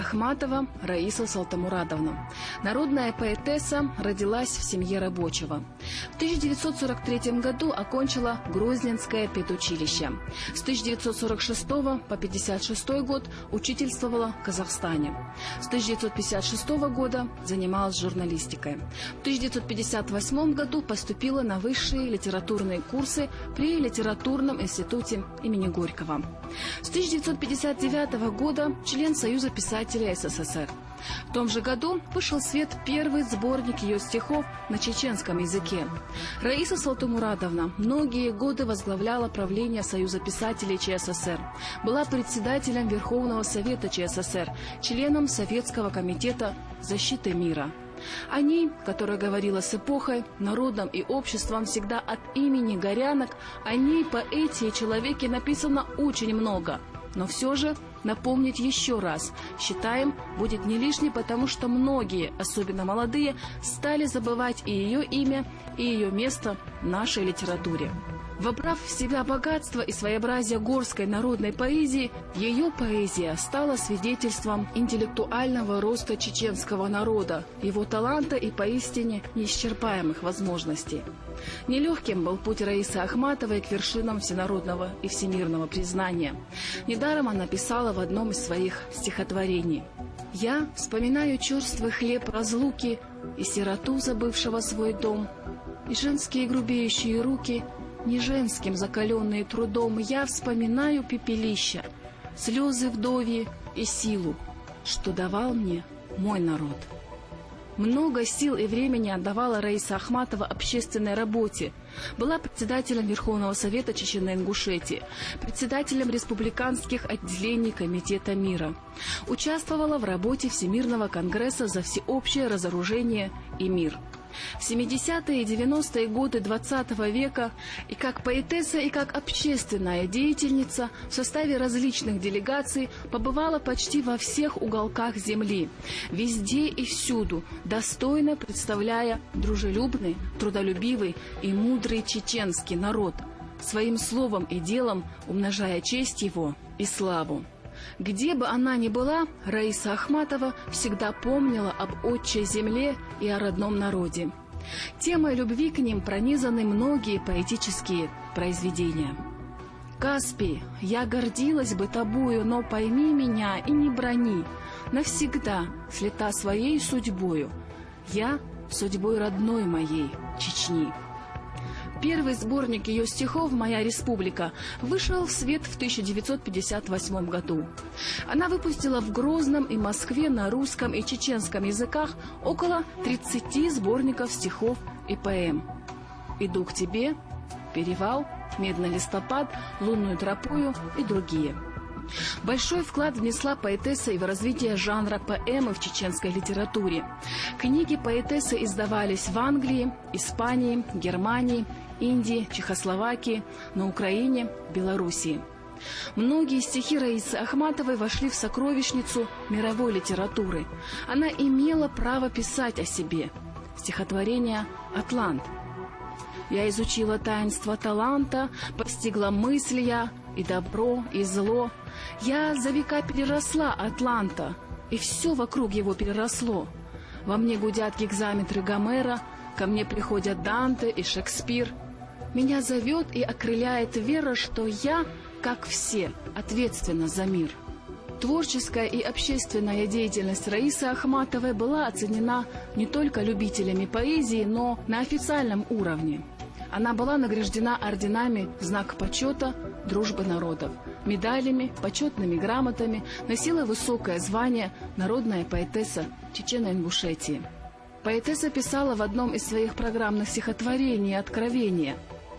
Ахматова Раиса Салтамурадовна. Народная поэтесса, родилась в семье рабочего. В 1943 году окончила Грозненское педучилище. С 1946 по 1956 год учительствовала в Казахстане. С 1956 года занималась журналистикой. В 1958 году поступила на высшие литературные курсы при Литературном институте имени Горького. С 1959 года член Союза писателей СССР. В том же году вышел в свет первый сборник ее стихов на чеченском языке. Раиса Салтамурадовна многие годы возглавляла правление Союза писателей ЧССР, была председателем Верховного Совета ЧССР, членом Советского комитета защиты мира. О ней, которая говорила с эпохой, народом и обществом всегда от имени горянок, о ней, поэте и человеке написано очень много. Но все же напомнить еще раз, считаем, будет не лишней, потому что многие, особенно молодые, стали забывать и ее имя, и ее место в нашей литературе. Вобрав в себя богатство и своеобразие горской народной поэзии, ее поэзия стала свидетельством интеллектуального роста чеченского народа, его таланта и поистине неисчерпаемых возможностей. Нелегким был путь Раисы Ахматовой к вершинам всенародного и всемирного признания. Недаром она писала в одном из своих стихотворений: «Я вспоминаю черствый хлеб разлуки и сироту, забывшего свой дом, и женские грубеющие руки, не женским закаленные трудом. Я вспоминаю пепелища, слезы вдовьи и силу, что давал мне мой народ». Много сил и времени отдавала Раиса Ахматова общественной работе. Была председателем Верховного Совета Чечено-Ингушетии, председателем республиканских отделений Комитета мира. Участвовала в работе Всемирного конгресса за всеобщее разоружение и мир. В 70-е и 90-е годы XX века и как поэтесса, и как общественная деятельница в составе различных делегаций побывала почти во всех уголках земли, везде и всюду, достойно представляя дружелюбный, трудолюбивый и мудрый чеченский народ, своим словом и делом умножая честь его и славу. Где бы она ни была, Раиса Ахматова всегда помнила об отчей земле и о родном народе. Темой любви к ним пронизаны многие поэтические произведения. «Каспий, я гордилась бы тобою, но пойми меня и не брони. Навсегда слета своей судьбою, я судьбой родной моей Чечни». Первый сборник ее стихов «Моя республика» вышел в свет в 1958 году. Она выпустила в Грозном и Москве на русском и чеченском языках около 30 сборников стихов и поэм. «Иду к тебе», «Перевал», «Медный листопад», «Лунную тропою» и другие. Большой вклад внесла поэтесса и в развитие жанра поэмы в чеченской литературе. Книги поэтессы издавались в Англии, Испании, Германии, Индии, Чехословакии, на Украине, Белоруссии. Многие стихи Раисы Ахматовой вошли в сокровищницу мировой литературы. Она имела право писать о себе. Стихотворение «Атлант». «Я изучила таинство таланта, постигла мысль я, и добро, и зло. Я за века переросла Атланта, и все вокруг его переросло. Во мне гудят гекзаметры Гомера, ко мне приходят Данте и Шекспир. Меня зовет и окрыляет вера, что я, как все, ответственна за мир». Творческая и общественная деятельность Раисы Ахматовой была оценена не только любителями поэзии, но на официальном уровне. Она была награждена орденами в знак почета дружбы народов, медалями, почетными грамотами, носила высокое звание народная поэтесса Чечено-Ингушетии. Поэтесса писала в одном из своих программных стихотворений «Откровение»: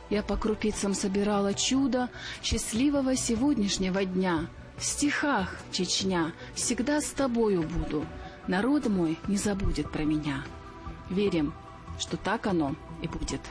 «Я по крупицам собирала чудо счастливого сегодняшнего дня. В стихах, Чечня, всегда с тобою буду. Народ мой не забудет про меня». Верим, что так оно и будет.